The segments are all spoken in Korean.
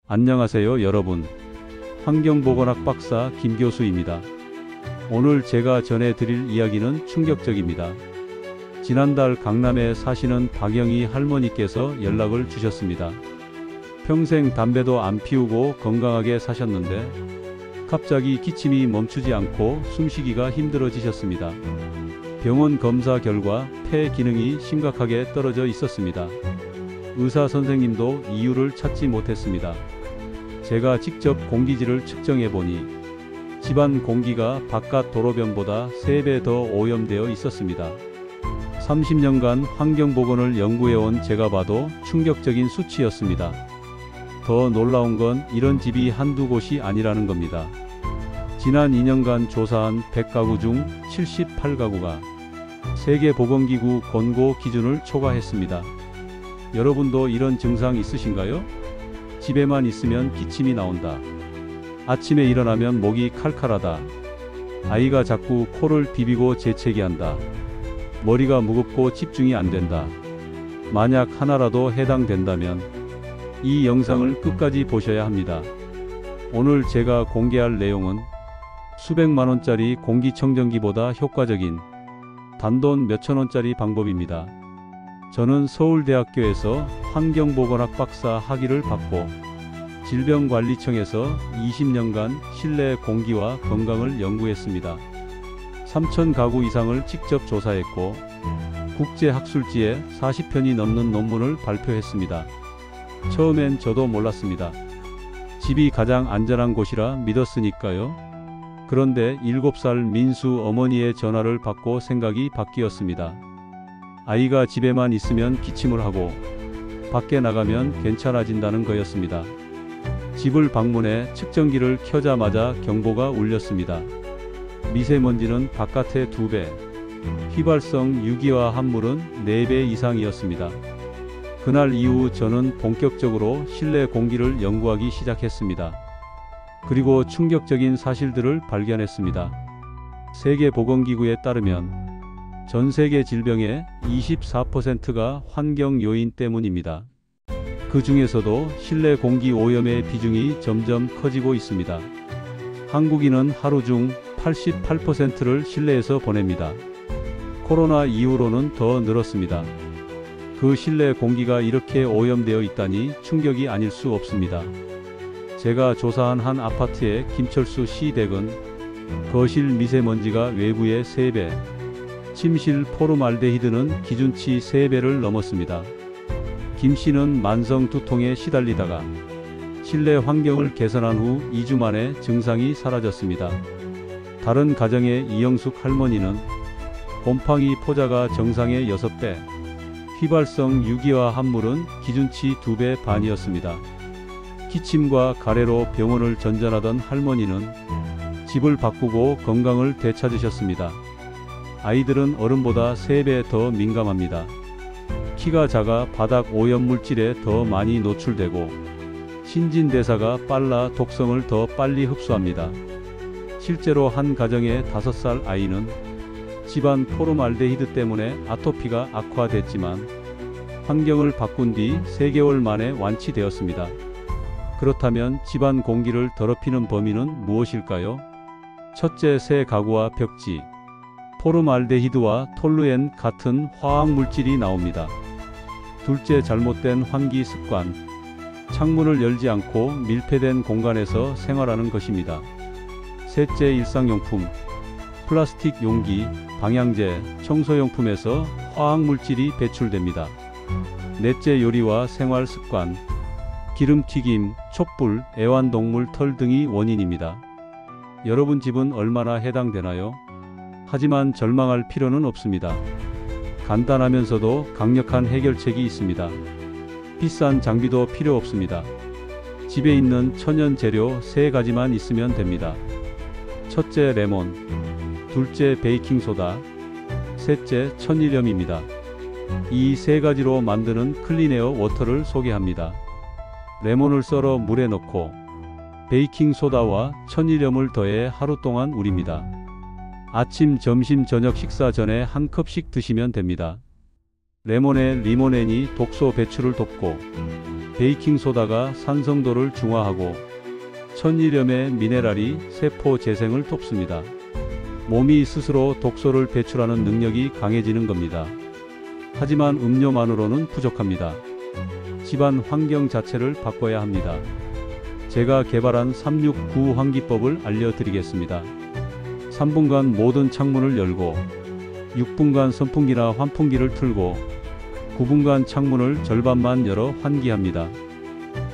안녕하세요 여러분. 환경보건학 박사 김교수입니다. 오늘 제가 전해드릴 이야기는 충격적입니다. 지난달 강남에 사시는 박영희 할머니께서 연락을 주셨습니다. 평생 담배도 안 피우고 건강하게 사셨는데 갑자기 기침이 멈추지 않고 숨쉬기가 힘들어지셨습니다. 병원 검사 결과 폐 기능이 심각하게 떨어져 있었습니다. 의사 선생님도 이유를 찾지 못했습니다. 제가 직접 공기질을 측정해 보니 집안 공기가 바깥 도로변보다 3배 더 오염되어 있었습니다. 30년간 환경보건을 연구해온 제가 봐도 충격적인 수치였습니다. 더 놀라운 건 이런 집이 한두 곳이 아니라는 겁니다. 지난 2년간 조사한 100가구 중 78가구가 세계보건기구 권고 기준을 초과했습니다. 여러분도 이런 증상 있으신가요? 집에만 있으면 기침이 나온다. 아침에 일어나면 목이 칼칼하다. 아이가 자꾸 코를 비비고 재채기한다. 머리가 무겁고 집중이 안 된다. 만약 하나라도 해당된다면 이 영상을 끝까지 보셔야 합니다. 오늘 제가 공개할 내용은 수백만원짜리 공기청정기보다 효과적인 단돈 몇천 원짜리 방법입니다. 저는 서울대학교에서 환경보건학 박사 학위를 받고 질병관리청에서 20년간 실내 공기와 건강을 연구했습니다. 3,000가구 이상을 직접 조사했고 국제학술지에 40편이 넘는 논문을 발표했습니다. 처음엔 저도 몰랐습니다. 집이 가장 안전한 곳이라 믿었으니까요. 그런데 7살 민수 어머니의 전화를 받고 생각이 바뀌었습니다. 아이가 집에만 있으면 기침을 하고 밖에 나가면 괜찮아진다는 거였습니다. 집을 방문해 측정기를 켜자마자 경보가 울렸습니다. 미세먼지는 바깥의 2배, 휘발성 유기화 합물은 4배 이상이었습니다. 그날 이후 저는 본격적으로 실내 공기를 연구하기 시작했습니다. 그리고 충격적인 사실들을 발견했습니다. 세계보건기구에 따르면 전 세계 질병의 24%가 환경 요인 때문입니다. 그 중에서도 실내 공기 오염의 비중이 점점 커지고 있습니다. 한국인은 하루 중 88%를 실내에서 보냅니다. 코로나 이후로는 더 늘었습니다. 그 실내 공기가 이렇게 오염되어 있다니 충격이 아닐 수 없습니다. 제가 조사한 한 아파트의 김철수 시댁은 거실 미세먼지가 외부의 3배, 침실 포름알데히드는 기준치 3배를 넘었습니다. 김 씨는 만성 두통에 시달리다가 실내 환경을 개선한 후 2주 만에 증상이 사라졌습니다. 다른 가정의 이영숙 할머니는 곰팡이 포자가 정상의 6배, 휘발성 유기화 합물은 기준치 2배 반이었습니다. 기침과 가래로 병원을 전전하던 할머니는 집을 바꾸고 건강을 되찾으셨습니다. 아이들은 어른보다 3배 더 민감합니다. 키가 작아 바닥 오염물질에 더 많이 노출되고 신진대사가 빨라 독성을 더 빨리 흡수합니다. 실제로 한 가정의 5살 아이는 집안 포름알데히드 때문에 아토피가 악화됐지만 환경을 바꾼 뒤 3개월 만에 완치되었습니다. 그렇다면 집안 공기를 더럽히는 범인은 무엇일까요? 첫째, 새 가구와 벽지. 포름알데히드와 톨루엔 같은 화학물질이 나옵니다. 둘째, 잘못된 환기 습관. 창문을 열지 않고 밀폐된 공간에서 생활하는 것입니다. 셋째, 일상용품. 플라스틱 용기, 방향제, 청소용품에서 화학물질이 배출됩니다. 넷째, 요리와 생활 습관. 기름튀김, 촛불, 애완동물 털 등이 원인입니다. 여러분 집은 얼마나 해당되나요? 하지만 절망할 필요는 없습니다. 간단하면서도 강력한 해결책이 있습니다. 비싼 장비도 필요 없습니다. 집에 있는 천연 재료 3가지만 있으면 됩니다. 첫째, 레몬. 둘째, 베이킹소다. 셋째, 천일염입니다. 이 3가지로 만드는 클린에어 워터를 소개합니다. 레몬을 썰어 물에 넣고 베이킹소다와 천일염을 더해 하루 동안 우립니다. 아침, 점심, 저녁 식사 전에 한 컵씩 드시면 됩니다. 레몬의 리모넨이 독소 배출을 돕고 베이킹소다가 산성도를 중화하고 천일염의 미네랄이 세포 재생을 돕습니다. 몸이 스스로 독소를 배출하는 능력이 강해지는 겁니다. 하지만 음료만으로는 부족합니다. 집안 환경 자체를 바꿔야 합니다. 제가 개발한 369 환기법을 알려드리겠습니다. 3분간 모든 창문을 열고 6분간 선풍기나 환풍기를 틀고 9분간 창문을 절반만 열어 환기합니다.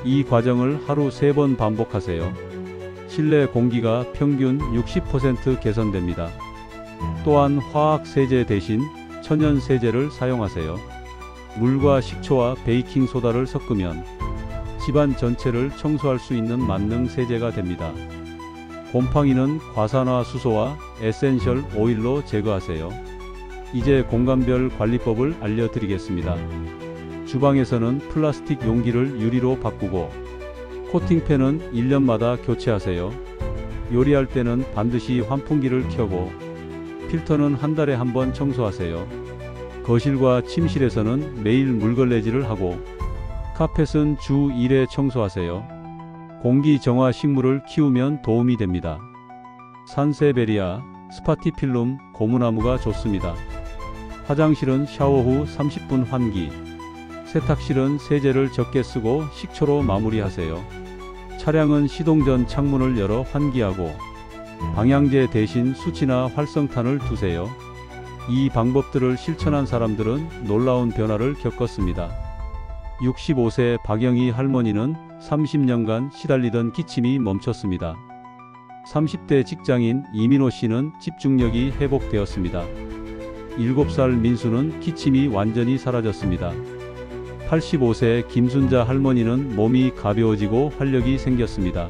이 과정을 하루 3번 반복하세요. 실내 공기가 평균 60% 개선됩니다. 또한 화학 세제 대신 천연 세제를 사용하세요. 물과 식초와 베이킹소다를 섞으면 집안 전체를 청소할 수 있는 만능 세제가 됩니다. 곰팡이는 과산화 수소와 에센셜 오일로 제거하세요. 이제 공간별 관리법을 알려드리겠습니다. 주방에서는 플라스틱 용기를 유리로 바꾸고 코팅팬은 1년마다 교체하세요. 요리할 때는 반드시 환풍기를 켜고 필터는 한 달에 한 번 청소하세요. 거실과 침실에서는 매일 물걸레질을 하고 카펫은 주 1회 청소하세요. 공기 정화 식물을 키우면 도움이 됩니다. 산세베리아, 스파티필름, 고무나무가 좋습니다. 화장실은 샤워 후 30분 환기, 세탁실은 세제를 적게 쓰고 식초로 마무리하세요. 차량은 시동 전 창문을 열어 환기하고 방향제 대신 수치나 활성탄을 두세요. 이 방법들을 실천한 사람들은 놀라운 변화를 겪었습니다. 65세 박영희 할머니는 30년간 시달리던 기침이 멈췄습니다. 30대 직장인 이민호 씨는 집중력이 회복되었습니다. 7살 민수는 기침이 완전히 사라졌습니다. 85세 김순자 할머니는 몸이 가벼워지고 활력이 생겼습니다.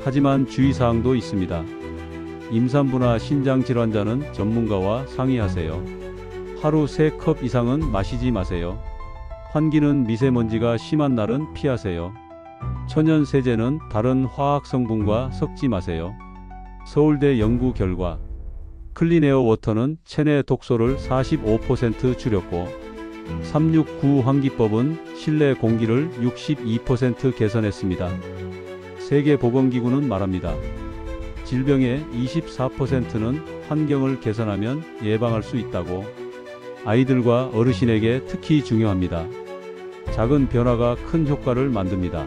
하지만 주의사항도 있습니다. 임산부나 신장질환자는 전문가와 상의하세요. 하루 3컵 이상은 마시지 마세요. 환기는 미세먼지가 심한 날은 피하세요. 천연 세제는 다른 화학 성분과 섞지 마세요. 서울대 연구 결과 클린에어 워터는 체내 독소를 45% 줄였고 369 환기법은 실내 공기를 62% 개선했습니다. 세계보건기구는 말합니다. 질병의 24%는 환경을 개선하면 예방할 수 있다고. 아이들과 어르신에게 특히 중요합니다. 작은 변화가 큰 효과를 만듭니다.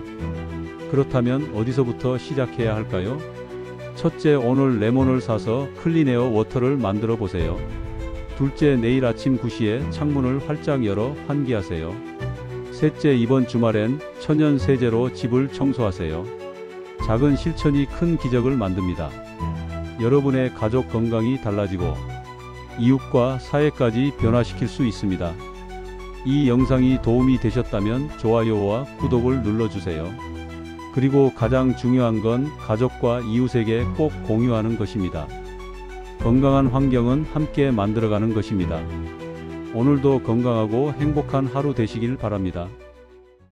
그렇다면 어디서부터 시작해야 할까요? 첫째, 오늘 레몬을 사서 클린에어 워터를 만들어 보세요. 둘째, 내일 아침 9시에 창문을 활짝 열어 환기하세요. 셋째, 이번 주말엔 천연 세제로 집을 청소하세요. 작은 실천이 큰 기적을 만듭니다. 여러분의 가족 건강이 달라지고 이웃과 사회까지 변화시킬 수 있습니다. 이 영상이 도움이 되셨다면 좋아요와 구독을 눌러주세요. 그리고 가장 중요한 건 가족과 이웃에게 꼭 공유하는 것입니다. 건강한 환경은 함께 만들어가는 것입니다. 오늘도 건강하고 행복한 하루 되시길 바랍니다.